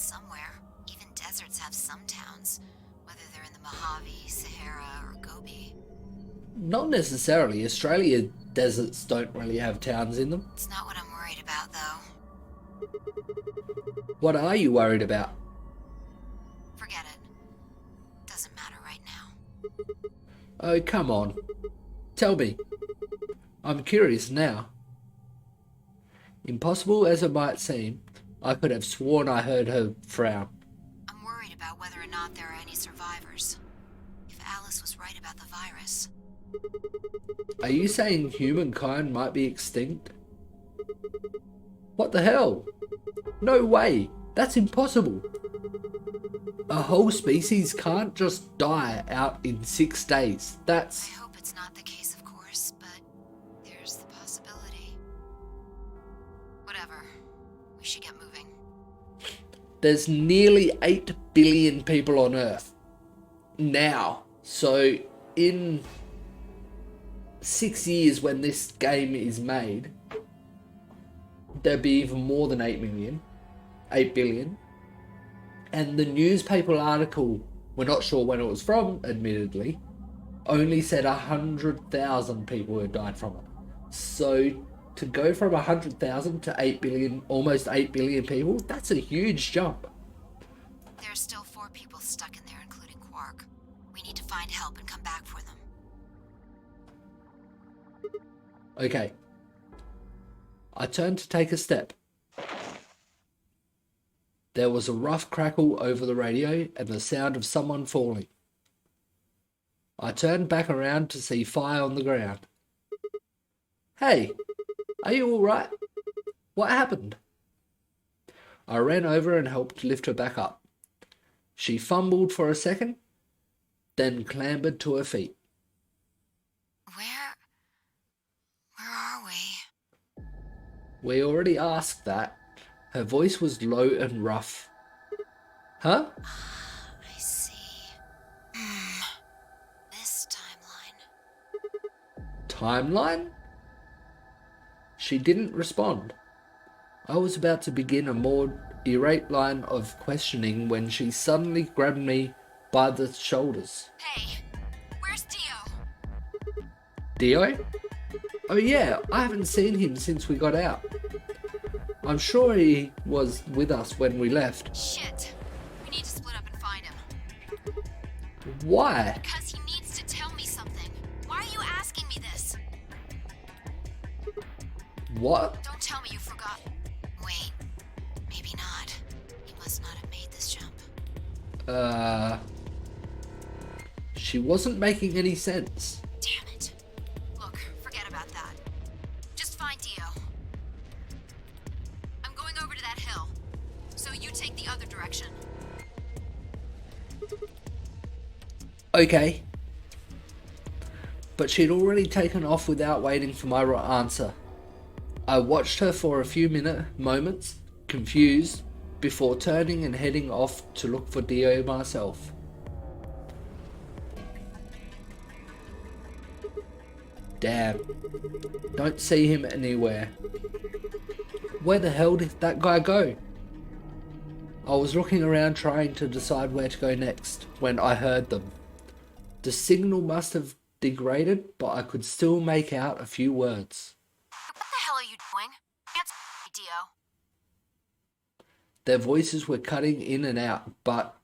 somewhere. Even deserts have some towns, whether they're in the Mojave, Sahara, or Gobi. Not necessarily. Australia deserts don't really have towns in them. It's not what I'm worried about, though. What are you worried about? Forget it. Doesn't matter right now. Oh, come on. Tell me. I'm curious now. Impossible as it might seem, I could have sworn I heard her frown. I'm worried about whether or not there are any survivors. If Alice was right about the virus. Are you saying humankind might be extinct? What the hell? No way! That's impossible! A whole species can't just die out in 6 days. That's... I hope it's not the case, of course, but there's the possibility. Whatever. We should get moving. There's nearly 8 billion people on Earth now. So in 6 years when this game is made, there'll be even more than 8 billion. And the newspaper article, we're not sure when it was from, admittedly, only said 100,000 people had died from it. So to go from 100,000 to 8 billion, almost 8 billion people, that's a huge jump. There's still 4 people stuck in there, including Quark. We need to find help and come back for them. Okay. I turned to take a step. There was a rough crackle over the radio and the sound of someone falling. I turned back around to see fire on the ground. Hey, are you all right? What happened? I ran over and helped lift her back up. She fumbled for a second, then clambered to her feet. Where are we? We already asked that. Her voice was low and rough. Huh? I see. This timeline. Timeline? She didn't respond. I was about to begin a more irate line of questioning when she suddenly grabbed me by the shoulders. Hey, where's Dio? Dio? Oh yeah, I haven't seen him since we got out. I'm sure he was with us when we left. Shit. We need to split up and find him. Why? Because he needs to tell me something. Why are you asking me this? What? Don't tell me you forgot. Wait. Maybe not. He must not have made this jump. She wasn't making any sense. Damn it. Look, forget about that. Just find Dio. I'm going over to that hill. So you take the other direction. Okay. But she'd already taken off without waiting for my answer. I watched her for a few moments, confused, before turning and heading off to look for Dio myself. Damn. Don't see him anywhere. Where the hell did that guy go? I was looking around trying to decide where to go next when I heard them. The signal must have degraded, but I could still make out a few words. What the hell are you doing? Answer me, Dio. Their voices were cutting in and out, but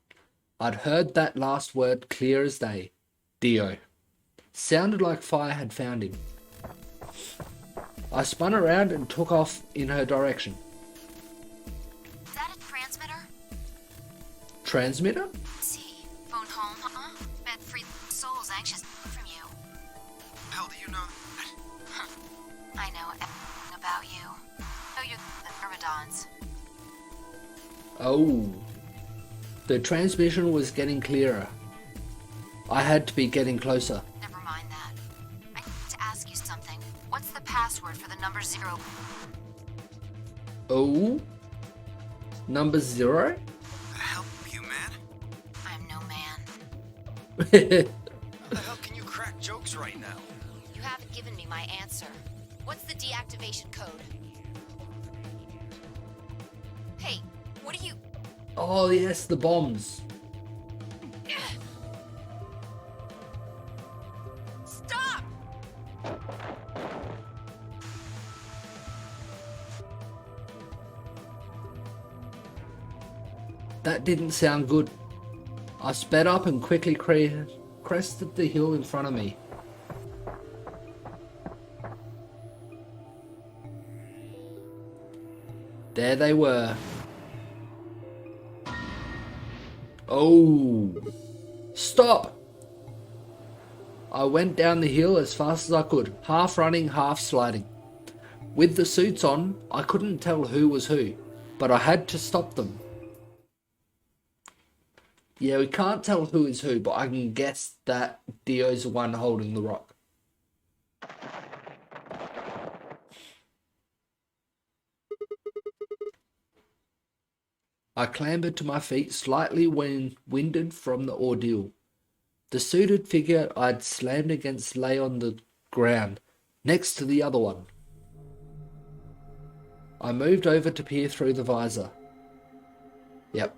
I'd heard that last word clear as day. Dio. Sounded like fire had found him. I spun around and took off in her direction. Is that a transmitter? Transmitter? Let's see. Phone home, Bet free souls anxious from you. How do you know that? I know everything about you. I know you're the Myrmidons. Oh. The transmission was getting clearer. I had to be getting closer. Never mind that. I need to ask you something. What's the password for the number 0? Oh? Number 0? Help you, man? I'm no man. How the hell can you crack jokes right now? You haven't given me my answer. What's the deactivation code? Hey, what are you... Oh yes, the bombs. Stop! That didn't sound good. I sped up and quickly crested the hill in front of me. There they were. Oh! Stop! I went down the hill as fast as I could, half running, half sliding. With the suits on, I couldn't tell who was who, but I had to stop them. Yeah, we can't tell who is who, but I can guess that Dio's the one holding the rock. I clambered to my feet, slightly winded from the ordeal. The suited figure I'd slammed against lay on the ground, next to the other one. I moved over to peer through the visor. Yep.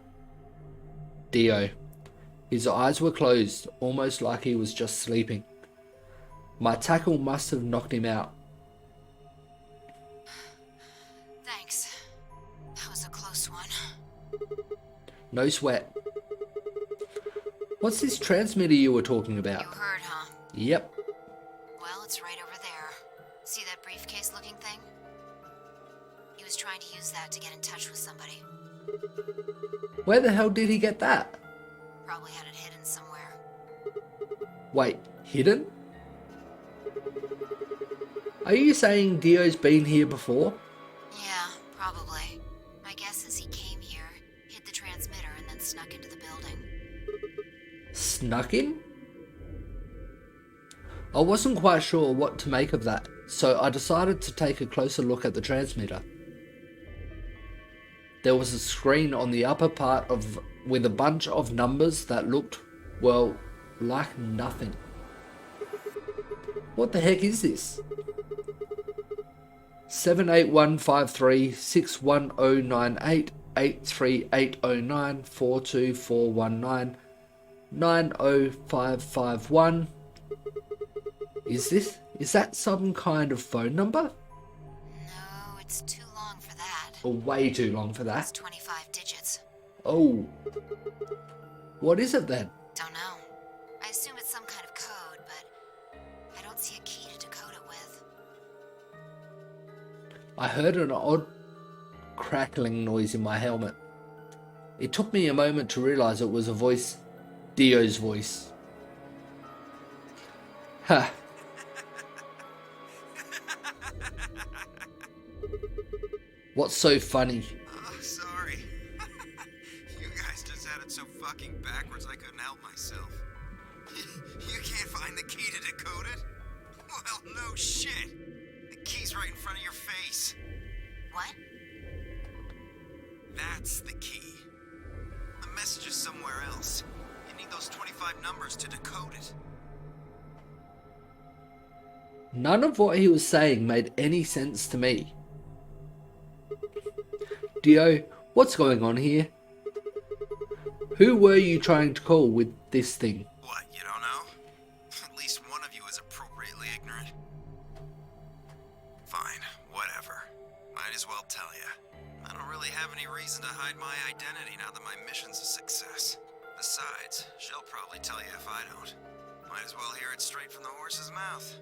Dio. His eyes were closed, almost like he was just sleeping. My tackle must have knocked him out. Thanks. That was a close one. No sweat. What's this transmitter you were talking about? You heard, huh? Yep. Well, it's right over there. See that briefcase-looking thing? He was trying to use that to get in touch with somebody. Where the hell did he get that? Probably had it hidden somewhere. Wait, hidden? Are you saying Dio's been here before? Yeah, probably. My guess is he came here, hid the transmitter, and then snuck into the building. Snuck in? I wasn't quite sure what to make of that, so I decided to take a closer look at the transmitter. There was a screen on the upper part with a bunch of numbers that looked, well, like nothing. What the heck is this? 78153 61098 83809 42419 90551. Is that some kind of phone number? No, it's too long for that. Or way too long for It's that? 25 digits. Oh. What is it then? Don't know. I assume it's some kind of code, but I don't see a key to decode it with. I heard an odd crackling noise in my helmet. It took me a moment to realize it was a voice, Dio's voice. Ha! What's so funny? Oh, sorry. You guys just had it so fucking backwards I couldn't help myself. You can't find the key to decode it? Well, no shit. The key's right in front of your face. What? That's the key. The message is somewhere else. You need those 25 numbers to decode it. None of what he was saying made any sense to me. Dio, what's going on here? Who were you trying to call with this thing? What, you don't know? At least one of you is appropriately ignorant. Fine, whatever. Might as well tell you. I don't really have any reason to hide my identity now that my mission's a success. Besides, she'll probably tell you if I don't. Might as well hear it straight from the horse's mouth.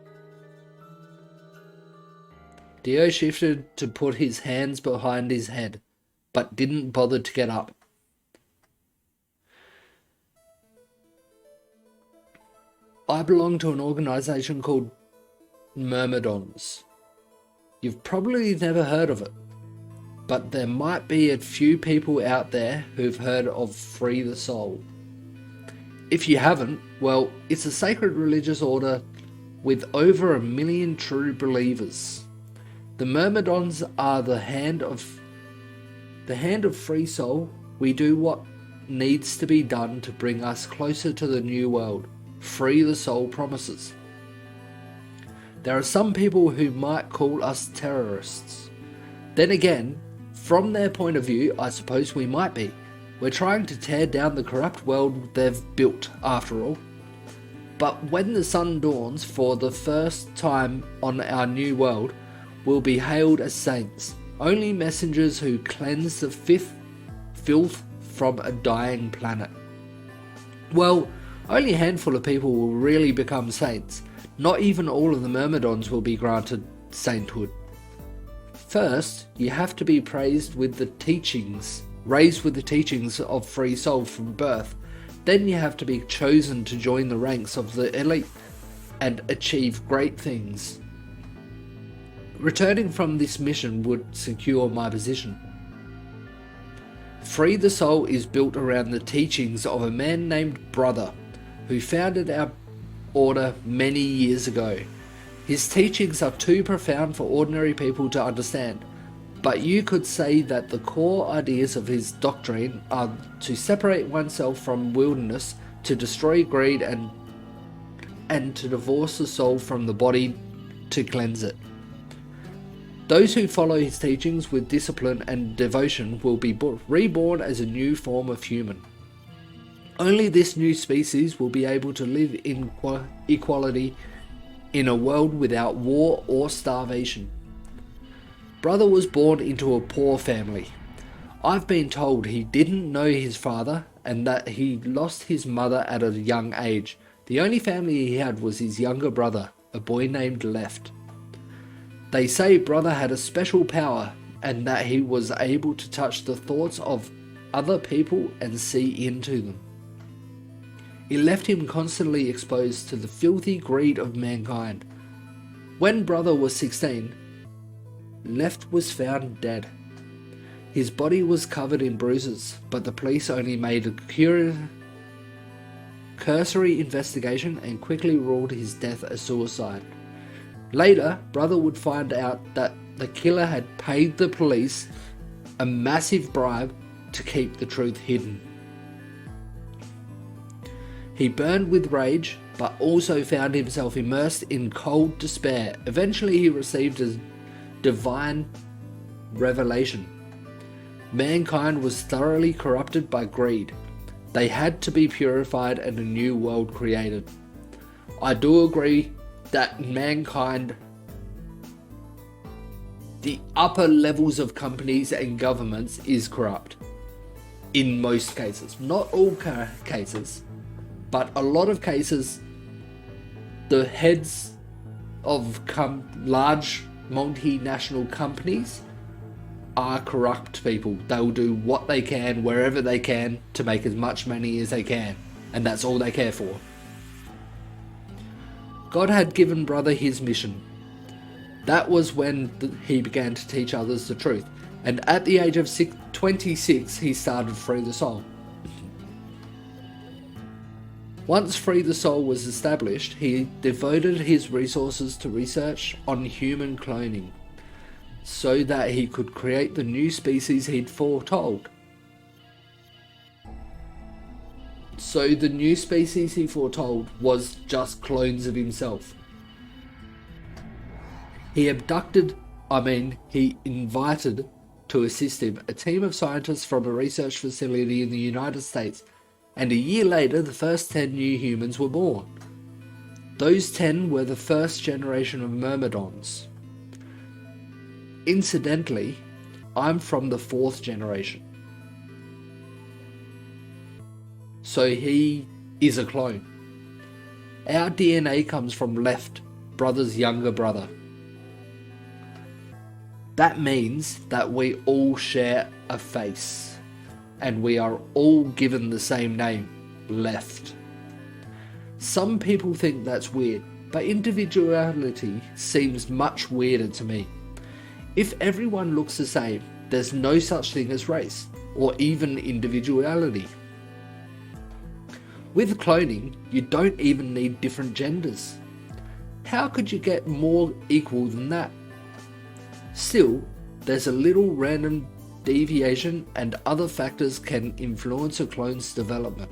Dio shifted to put his hands behind his head, but didn't bother to get up. I belong to an organization called Myrmidons. You've probably never heard of it, but there might be a few people out there who've heard of Free the Soul. If you haven't, well, it's a sacred religious order with over 1 million true believers. The Myrmidons are the hand of free soul. We do what needs to be done to bring us closer to the new world. Free the soul promises. There are some people who might call us terrorists. Then again, from their point of view, I suppose we might be. We're trying to tear down the corrupt world they've built, after all. But when the sun dawns for the first time on our new world, we'll be hailed as saints, only messengers who cleanse the filth from a dying planet. Well, only a handful of people will really become saints. Not even all of the Myrmidons will be granted sainthood. First, you have to be raised with the teachings of free soul from birth. Then you have to be chosen to join the ranks of the elite and achieve great things. Returning from this mission would secure my position. Free the Soul is built around the teachings of a man named Brother, who founded our order many years ago. His teachings are too profound for ordinary people to understand, but you could say that the core ideas of his doctrine are to separate oneself from wilderness, to destroy greed, and to divorce the soul from the body, to cleanse it. Those who follow his teachings with discipline and devotion will be reborn as a new form of human. Only this new species will be able to live in equality in a world without war or starvation. Brother was born into a poor family. I've been told he didn't know his father and that he lost his mother at a young age. The only family he had was his younger brother, a boy named Left. They say Brother had a special power and that he was able to touch the thoughts of other people and see into them. It left him constantly exposed to the filthy greed of mankind. When Brother was 16, Left was found dead. His body was covered in bruises, but the police only made a cursory investigation and quickly ruled his death a suicide. Later, Brother would find out that the killer had paid the police a massive bribe to keep the truth hidden. He burned with rage, but also found himself immersed in cold despair. Eventually, he received a divine revelation. Mankind was thoroughly corrupted by greed. They had to be purified and a new world created. I do agree that mankind, the upper levels of companies and governments, is corrupt. In most cases. Not all cases, but a lot of cases, the heads of large multinational companies are corrupt people. They'll do what they can, wherever they can, to make as much money as they can. And that's all they care for. God had given Brother his mission. That was when he began to teach others the truth. And at the age of 26, he started Free the Soul. Once Free the Soul was established, he devoted his resources to research on human cloning, so that he could create the new species he'd foretold. So the new species he foretold was just clones of himself. He invited to assist him a team of scientists from a research facility in the United States, and a year later the first 10 new humans were born. Those 10 were the first generation of Myrmidons. Incidentally, I'm from the 4th generation. So he is a clone. Our DNA comes from Left, Brother's younger brother. That means that we all share a face, and we are all given the same name, Left. Some people think that's weird, but individuality seems much weirder to me. If everyone looks the same, there's no such thing as race, or even individuality. With cloning, you don't even need different genders. How could you get more equal than that? Still, there's a little random deviation and other factors can influence a clone's development.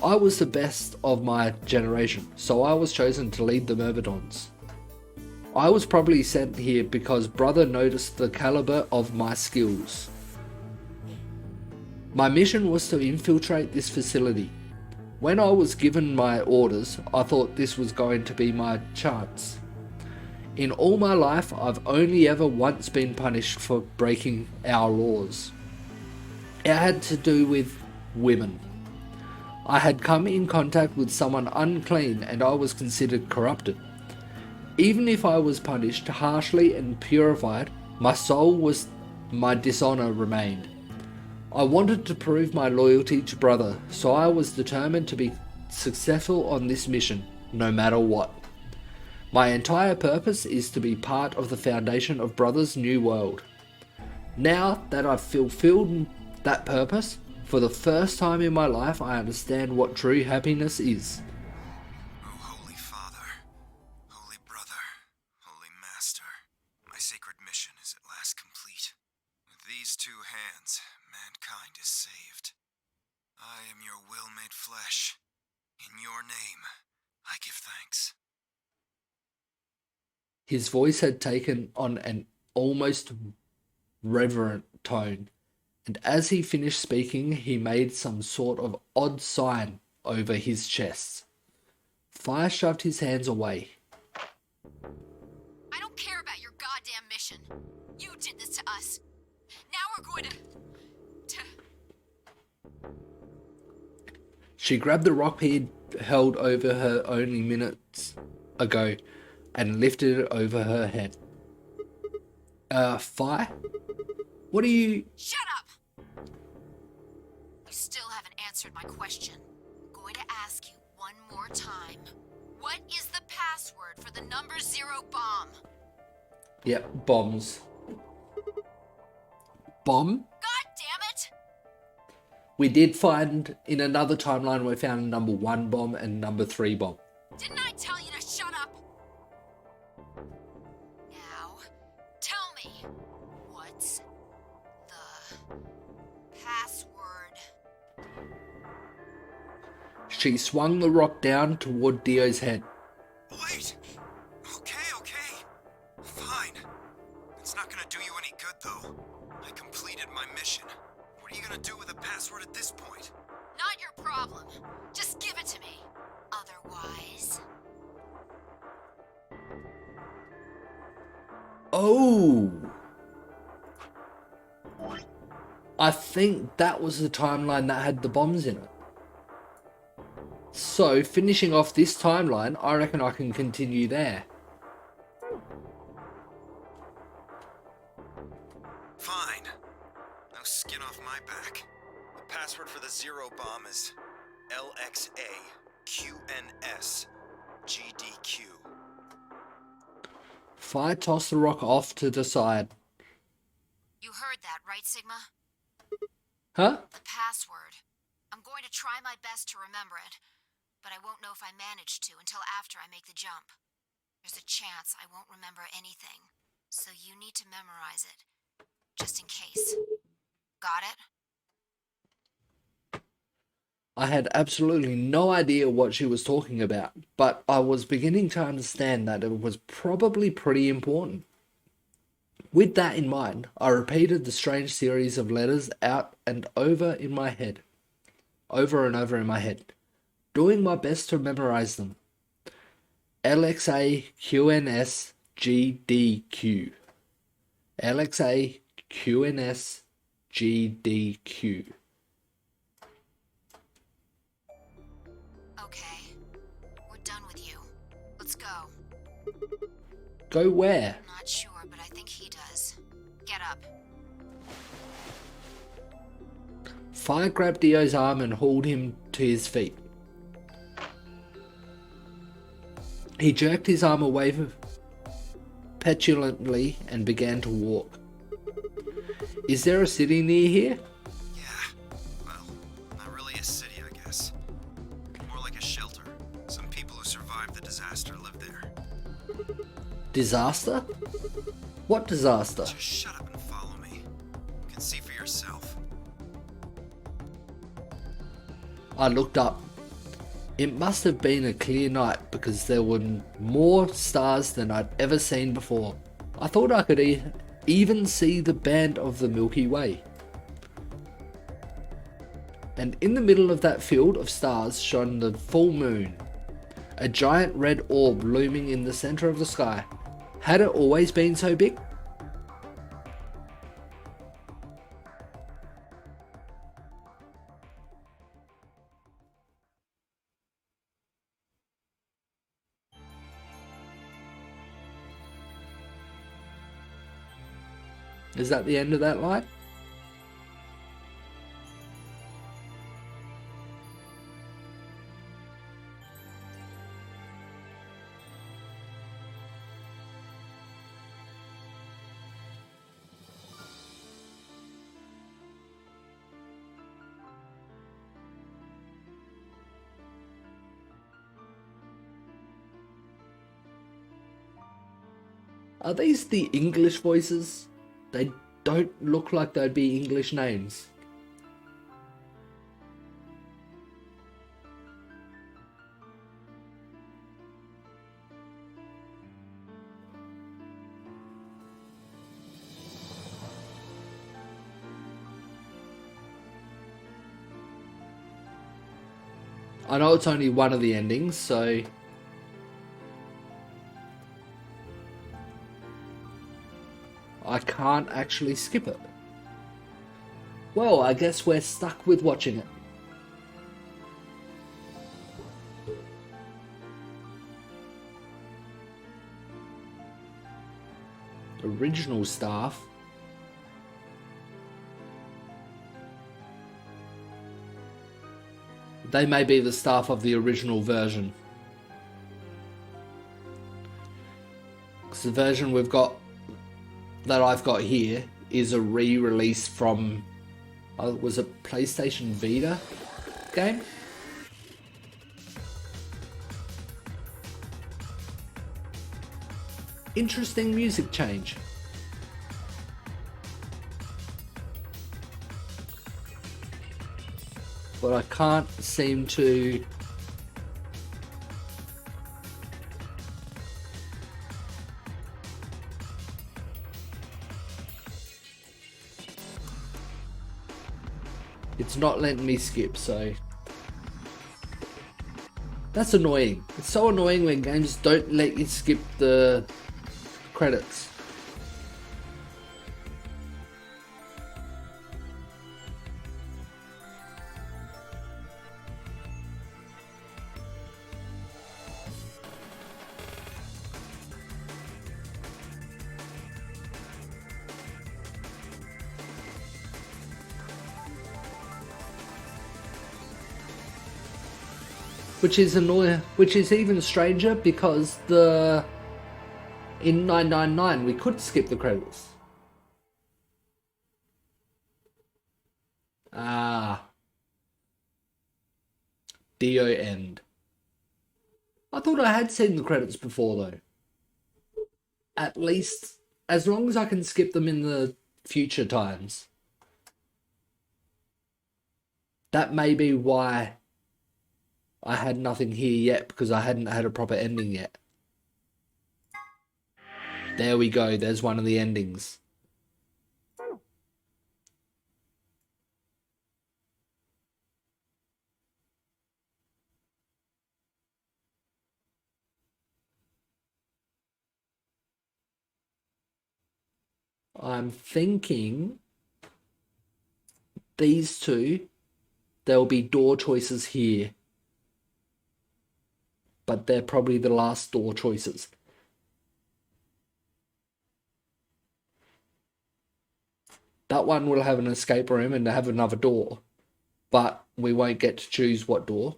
I was the best of my generation, so I was chosen to lead the Myrmidons. I was probably sent here because Brother noticed the caliber of my skills. My mission was to infiltrate this facility. When I was given my orders, I thought this was going to be my chance. In all my life, I've only ever once been punished for breaking our laws. It had to do with women. I had come in contact with someone unclean and I was considered corrupted. Even if I was punished harshly and purified, my dishonor remained. I wanted to prove my loyalty to Brother, so I was determined to be successful on this mission, no matter what. My entire purpose is to be part of the foundation of Brother's new world. Now that I've fulfilled that purpose, for the first time in my life I understand what true happiness is. Oh, Holy Father, Holy Brother, Holy Master, my sacred mission is at last complete. With these two hands, mankind is saved. I am your will made flesh. In your name, I give thanks. His voice had taken on an almost reverent tone, and as he finished speaking, he made some sort of odd sign over his chest. Fire shoved his hands away. I don't care about your goddamn mission. You did this to us. Now we're going to... She grabbed the rock he had held over her only minutes ago and lifted it over her head. Fire? What are you... Shut up! You still haven't answered my question. I'm going to ask you one more time. What is the password for the number 0 bomb? Yep, bombs. Bomb? God damn it! We did find, in another timeline, we found number 1 bomb and number 3 bomb. Didn't I tell you to shut up? Now, tell me, what's the password? She swung the rock down toward Dio's head. Wait! Okay. Fine. It's not gonna do you any good, though. I completed my mission. What are you gonna do with the password at this point? Not your problem. Just give it to me. Otherwise... Oh! I think that was the timeline that had the bombs in it. So, finishing off this timeline, I reckon I can continue there. Fine. No skin off my back. The password for the 0 bomb is LXAQNSGDQ. Fire tossed the rock off to the side. You heard that, right, Sigma? Huh? The password. I'm going to try my best to remember it, but I won't know if I manage to until after I make the jump. There's a chance I won't remember anything, so you need to memorize it, just in case. Got it? I had absolutely no idea what she was talking about, but I was beginning to understand that it was probably pretty important. With that in mind, I repeated the strange series of letters out and over in my head. Over and over in my head, doing my best to memorize them. LXAQNSGDQ. LXAQNSGDQ. Okay. We're done with you. Let's go. Go where? Not sure, but I think he does. Get up. Fire grabbed Dio's arm and hauled him to his feet. He jerked his arm away petulantly and began to walk. Is there a city near here? Yeah. Well, not really a city, I guess. More like a shelter. Some people who survived the disaster live there. Disaster? What disaster? Just shut up and follow me. You can see for yourself. I looked up. It must have been a clear night because there were more stars than I'd ever seen before. I thought I could even see the band of the Milky Way. And in the middle of that field of stars shone the full moon, a giant red orb looming in the center of the sky. Had it always been so big? Is that the end of that line? Are these the English voices? They don't look like they'd be English names. I know it's only one of the endings, so I can't actually skip it. Well, I guess we're stuck with watching it. Original staff. They may be the staff of the original version. Because the version that I've got here is a re-release from, was it PlayStation Vita game? Interesting music change. But I can't seem to it's not letting me skip, so that's annoying. It's so annoying when games don't let you skip the credits. Which is annoying, which is even stranger because in 999 we could skip the credits. Dio end. I thought I had seen the credits before though. At least as long as I can skip them in the future times. That may be why I had nothing here yet, because I hadn't had a proper ending yet. There we go, there's one of the endings. I'm thinking these two, there'll be door choices here. But they're probably the last door choices. That one will have an escape room and have another door, but we won't get to choose what door.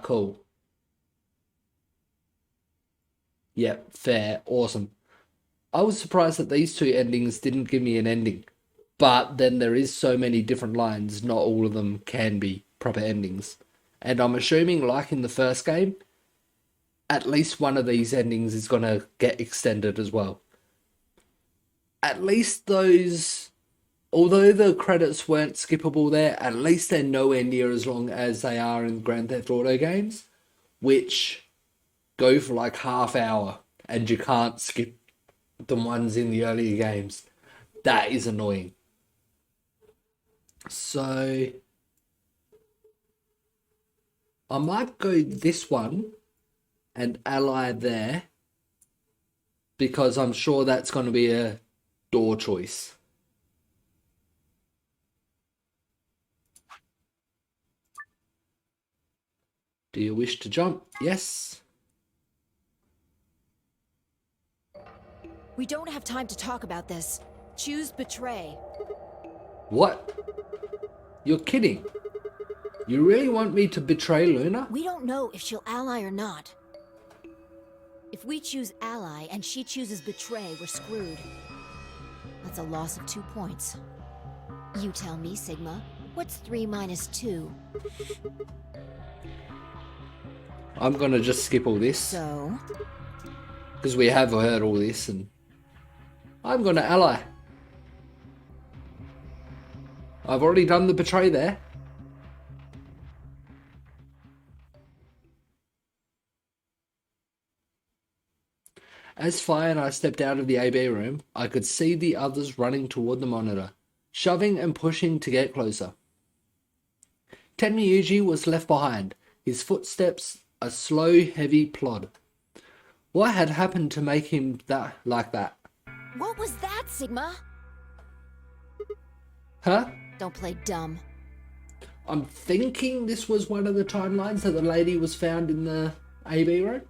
Cool. Yep, fair, awesome. I was surprised that these two endings didn't give me an ending. But then there is so many different lines, not all of them can be proper endings. And I'm assuming, like in the first game, at least one of these endings is going to get extended as well. At least those, although the credits weren't skippable there, at least they're nowhere near as long as they are in Grand Theft Auto games, which go for like half hour and you can't skip the ones in the earlier games. That is annoying. So I might go this one and ally there, because I'm sure that's going to be a door choice. Do you wish to jump? Yes. We don't have time to talk about this. Choose betray. What? You're kidding. You really want me to betray Luna? We don't know if she'll ally or not. If we choose ally and she chooses betray, we're screwed. That's a loss of 2 points. You tell me, Sigma. What's 3 minus 2? I'm going to just skip all this, So? because we have heard all this, and I'm going to ally. I've already done the betray there. As Fi and I stepped out of the AB room, I could see the others running toward the monitor, shoving and pushing to get closer. Tenmyuji was left behind, his footsteps a slow, heavy plod. What had happened to make him like that? What was that, Sigma? Huh? Don't play dumb. I'm thinking this was one of the timelines that the lady was found in the AB room?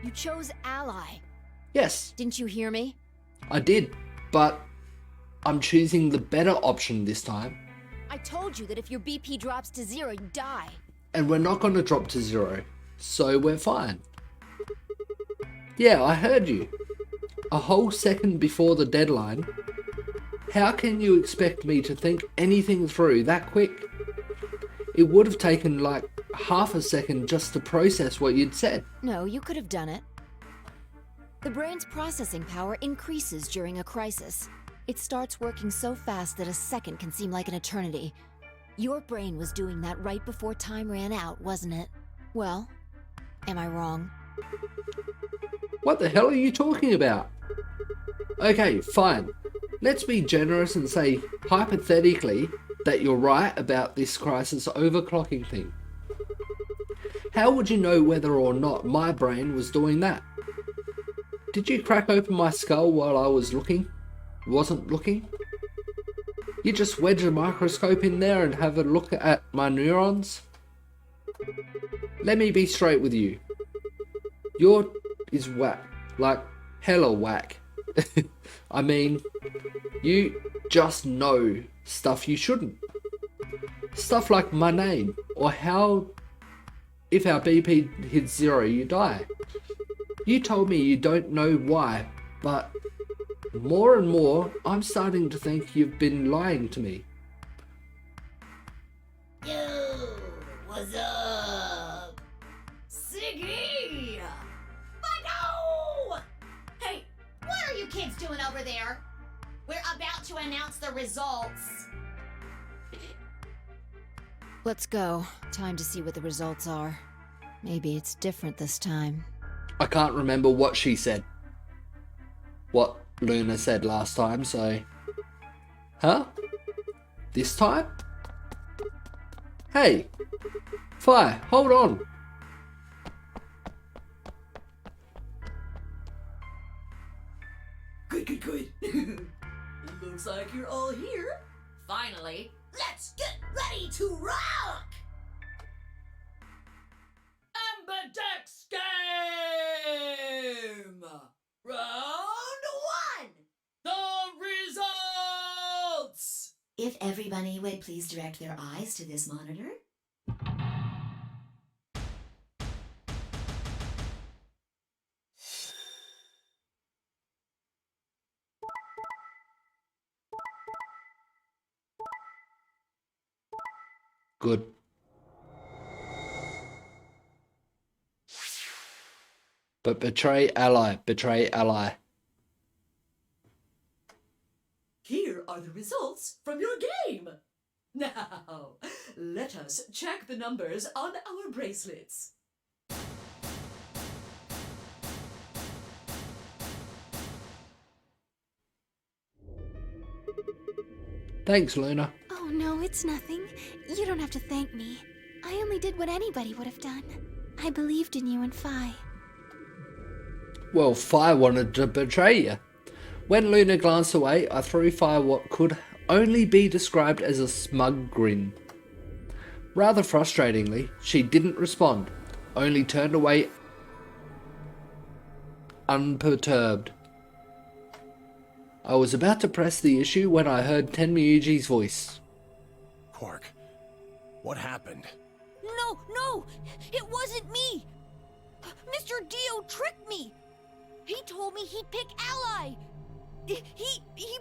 You chose ally. Yes, Didn't you hear me? I did, but I'm choosing the better option this time. I told you that if your BP drops to 0, you die. And we're not going to drop to 0, so we're fine. Yeah, I heard you. A whole second before the deadline. How can you expect me to think anything through that quick? It would have taken like half a second just to process what you'd said. No, you could have done it. The brain's processing power increases during a crisis. It starts working so fast that a second can seem like an eternity. Your brain was doing that right before time ran out, wasn't it? Well, am I wrong? What the hell are you talking about? Okay, fine. Let's be generous and say, hypothetically, that you're right about this crisis overclocking thing. How would you know whether or not my brain was doing that? Did you crack open my skull while I was wasn't looking? You just wedge a microscope in there and have a look at my neurons? Let me be straight with you. Yours is whack. Like, hella whack. I mean, you just know stuff you shouldn't. Stuff like my name, or how if our BP hits 0 you die. You told me you don't know why, but more and more I'm starting to think you've been lying to me. Yo, what's up? Siggy! But no! Hey, what are you kids doing over there? We're about to announce the results. Let's go. Time to see what the results are. Maybe it's different this time. I can't remember what she said. What Luna said last time, so... Huh? This time? Hey! Fire, hold on! Good. Looks like you're all here. Finally, let's get ready to rock! Ambidex game! Round 1! The results! If everybody would please direct their eyes to this monitor. Good. But betray ally, betray ally. Here are the results from your game. Now, let us check the numbers on our bracelets. Thanks, Luna. Oh no, it's nothing. You don't have to thank me. I only did what anybody would have done. I believed in you and Phi. Well, Phi wanted to betray you. When Luna glanced away, I threw Phi what could only be described as a smug grin. Rather frustratingly, she didn't respond, only turned away unperturbed. I was about to press the issue when I heard Tenmyuji's voice. Quark, what happened? No! It wasn't me! Mr. Dio tricked me! He told me he'd pick Ally! He